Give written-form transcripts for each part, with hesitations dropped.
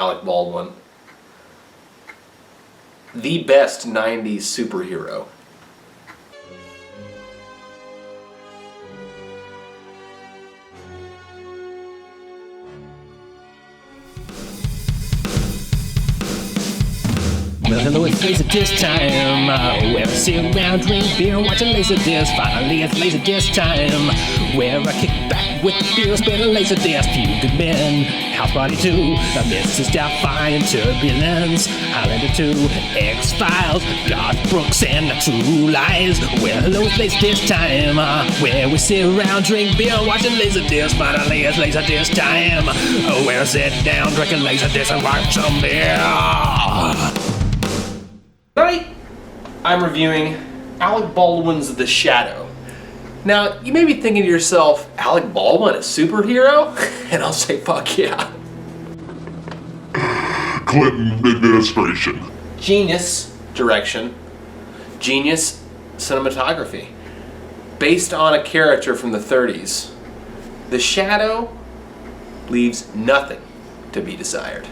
Alec Baldwin. The best 90s superhero. Well, hello, it's LaserDisc time. Where I sit around, drink beer, and watch a LaserDisc. Finally, it's LaserDisc time. Where I kick back with the beer, spin a LaserDisc. Few good men, house party too. Mrs. Doubtfire and Turbulence. Highlander 2, X-Files, Garth Brooks, and the True Lies. Well, hello, it's LaserDisc time. Where we sit around, drink beer, and watch a LaserDisc. Finally, it's LaserDisc time. Where I sit down, drink a LaserDisc, and watch some beer. Tonight, I'm reviewing Alec Baldwin's The Shadow. Now, you may be thinking to yourself, Alec Baldwin, a superhero? And I'll say, fuck yeah. Clinton administration. Genius direction. Genius cinematography. Based on a character from the 30s. The Shadow leaves nothing to be desired.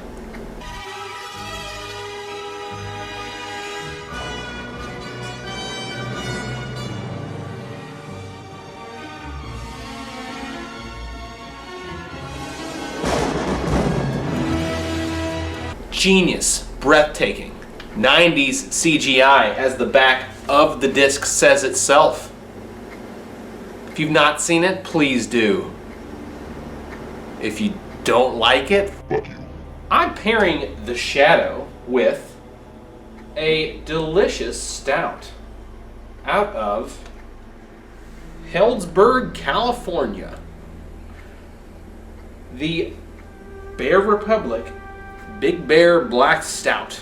Genius, breathtaking, 90s CGI, as the back of the disc says itself. If you've not seen it, please do. If you don't like it, Fuck you. I'm pairing The Shadow with a delicious stout out of Healdsburg, California. The Bear Republic Big Bear Black Stout.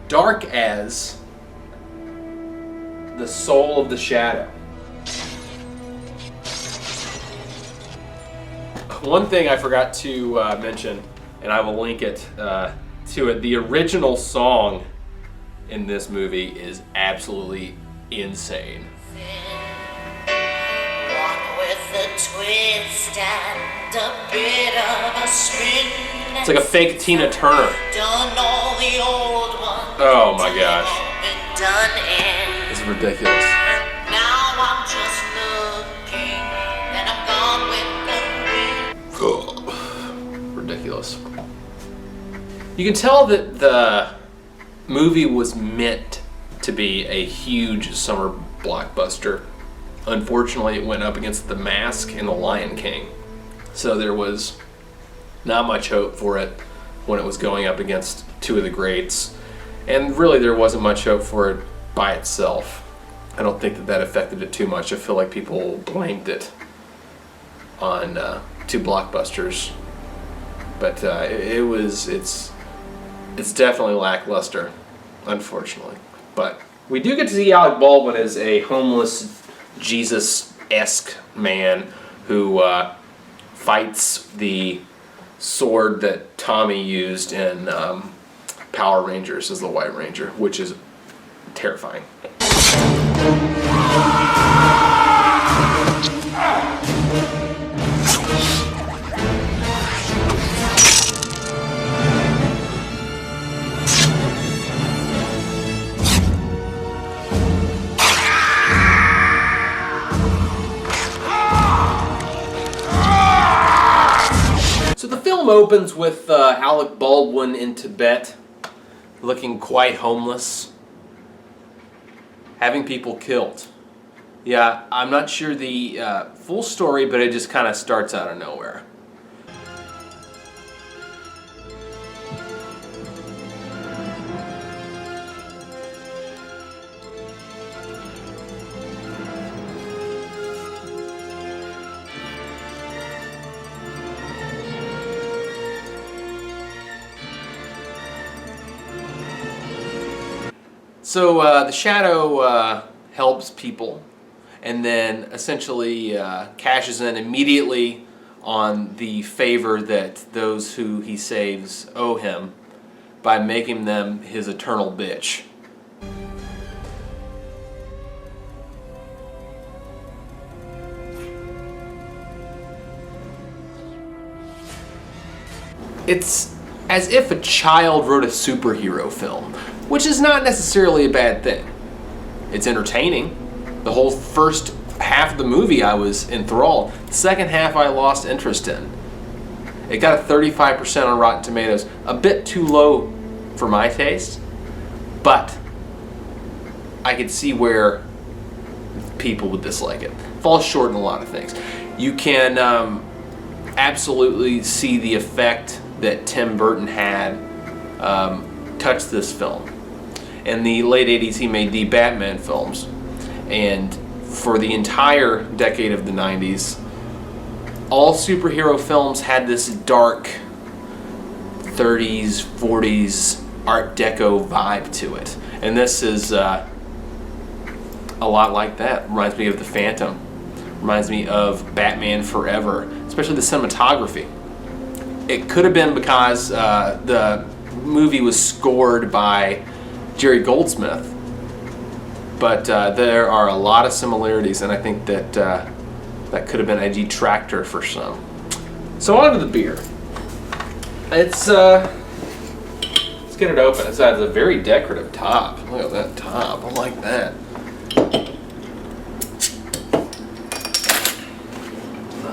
Dark as the soul of the Shadow. One thing I forgot to mention, and I will link it to it, the original song in this movie is absolutely insane. One with a twist and a bit of a spin. It's like a fake Tina Turner. Done all the old ones. Oh my gosh. Been done in. This is ridiculous. Now I'm just looking, and I'm gone with the wind. Ridiculous. You can tell that the movie was meant to be a huge summer blockbuster. Unfortunately, it went up against The Mask and The Lion King. So there was not much hope for it when it was going up against two of the greats. And really there wasn't much hope for it by itself. I don't think that affected it too much. I feel like people blamed it on two blockbusters. But it's definitely lackluster, unfortunately. But we do get to see Alec Baldwin as a homeless, Jesus-esque man who fights the sword that Tommy used in Power Rangers as the White Ranger, which is terrifying. So the film opens with Alec Baldwin in Tibet, looking quite homeless, having people killed. Yeah, I'm not sure the full story, but it just kind of starts out of nowhere. So the Shadow helps people and then essentially cashes in immediately on the favor that those who he saves owe him by making them his eternal bitch. It's as if a child wrote a superhero film, which is not necessarily a bad thing. It's entertaining. The whole first half of the movie I was enthralled. The second half I lost interest in. It got a 35% on Rotten Tomatoes, a bit too low for my taste, but I could see where people would dislike it. Falls short in a lot of things. You can absolutely see the effect that Tim Burton had touched this film. In the late 80s, he made the Batman films, and for the entire decade of the 90s, all superhero films had this dark 30s, 40s Art Deco vibe to it. And this is a lot like that. Reminds me of The Phantom. Reminds me of Batman Forever, especially the cinematography. It could have been because the movie was scored by Jerry Goldsmith, but there are a lot of similarities, and I think that that could have been a detractor for some. So on to the beer. Let's get it open. It has a very decorative top. Look at that top. I like that.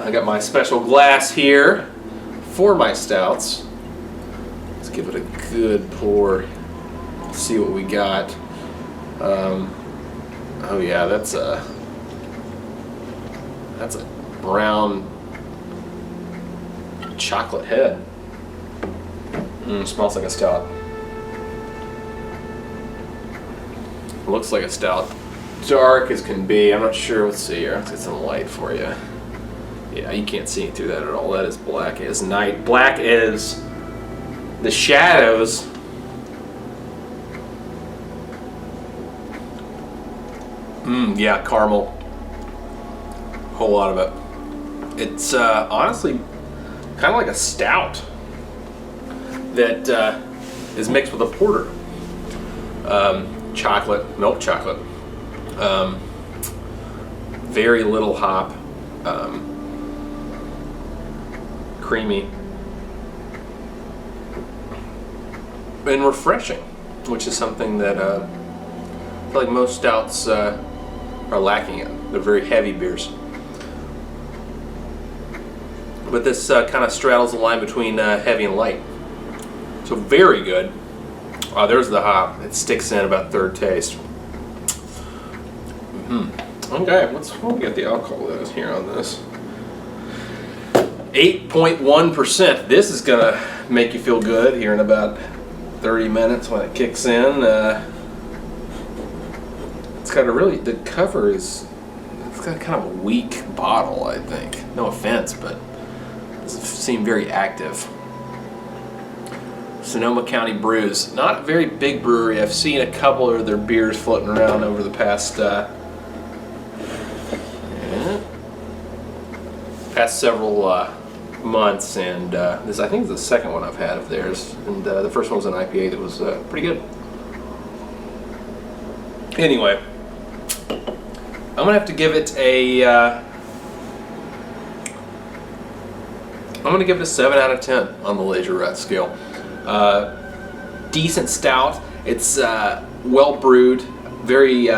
I got my special glass here for my stouts. Let's give it a good pour. See what we got. Oh yeah, that's a brown chocolate head. Smells like a stout. Looks like a stout. Dark as can be. I'm not sure. Let's see here. Let's get some light for you. Yeah, you can't see through that at all. That is black as night. Black as the shadows. Yeah, caramel. Whole lot of it. It's honestly kind of like a stout that is mixed with a porter. Chocolate, milk chocolate. Very little hop. Creamy. And refreshing, which is something that I feel like most stouts are lacking in. They're very heavy beers. But this kind of straddles the line between heavy and light. So very good. There's the hop. It sticks in about third taste. Okay, we'll get the alcohol that is here on this. 8.1%. This is gonna make you feel good here in about 30 minutes when it kicks in. It's got the cover it's got kind of a weak bottle, I think. No offense, but it doesn't seem very active. Sonoma County Brews. Not a very big brewery. I've seen a couple of their beers floating around over the past several months, and this I think is the second one I've had of theirs, and the first one was an IPA that was pretty good. Anyway, I'm gonna have to give it a I'm gonna give it a 7 out of 10 on the LaserRot scale. Decent stout. It's well brewed, very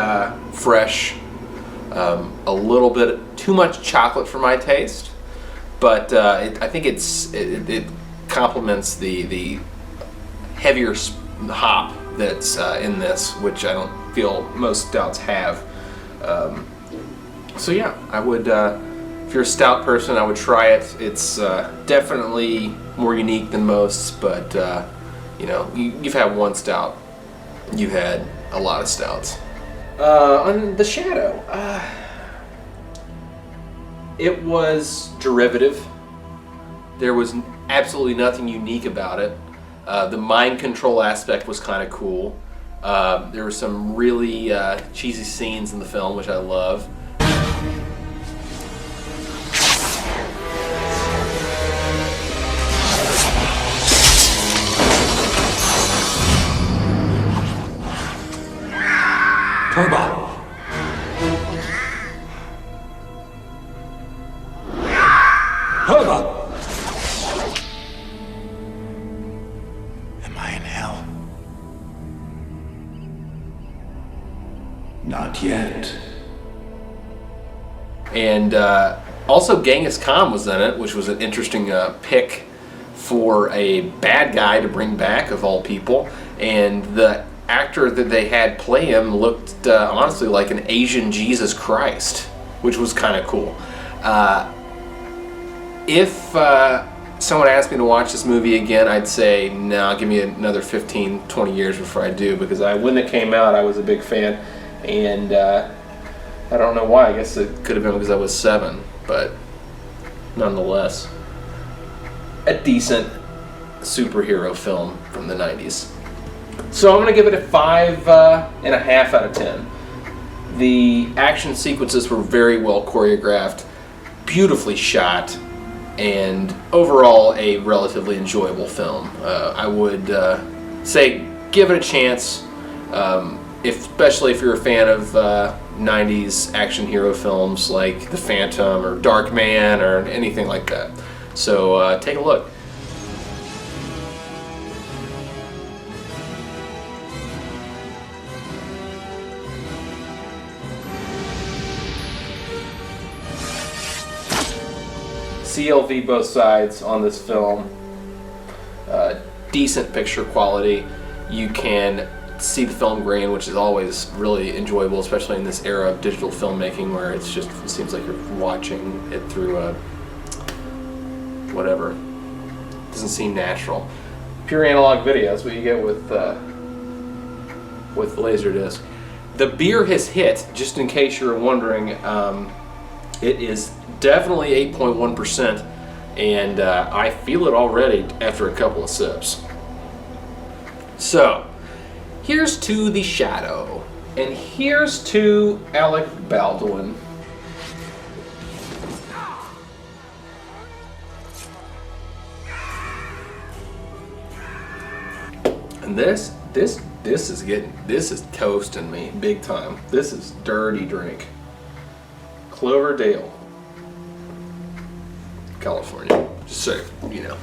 fresh. A little bit too much chocolate for my taste, but I think it complements the heavier hop that's in this, which I don't feel most stouts have. So yeah, I would. If you're a stout person, I would try it. It's definitely more unique than most, but you've had one stout. You've had a lot of stouts. On the Shadow, it was derivative. There was absolutely nothing unique about it. The mind control aspect was kind of cool. There were some really cheesy scenes in the film, which I love. Turbo. Turbo. Am I in hell? Not yet. And also Genghis Khan was in it, which was an interesting pick for a bad guy to bring back, of all people. And the actor that they had play him looked honestly like an Asian Jesus Christ, which was kind of cool. If someone asked me to watch this movie again, I'd say, no, give me another 15, 20 years before I do, because when it came out, I was a big fan, and I don't know why. I guess it could have been because I was 7, but nonetheless, a decent superhero film from the 90s. So I'm going to give it a 5.5 out of 10. The action sequences were very well choreographed, beautifully shot, and overall a relatively enjoyable film. I would say give it a chance, especially if you're a fan of 90s action hero films like The Phantom or Darkman or anything like that. So take a look. CLV both sides on this film. Decent picture quality. You can see the film grain, which is always really enjoyable, especially in this era of digital filmmaking where it seems like you're watching it through a whatever. It doesn't seem natural. Pure analog video, that's what you get with Laserdisc. The beer has hit, just in case you're wondering. It is definitely 8.1%, and I feel it already after a couple of sips. So, here's to the Shadow, and here's to Alec Baldwin. And this is toasting me big time. This is dirty drink. Cloverdale, California. Just so you know.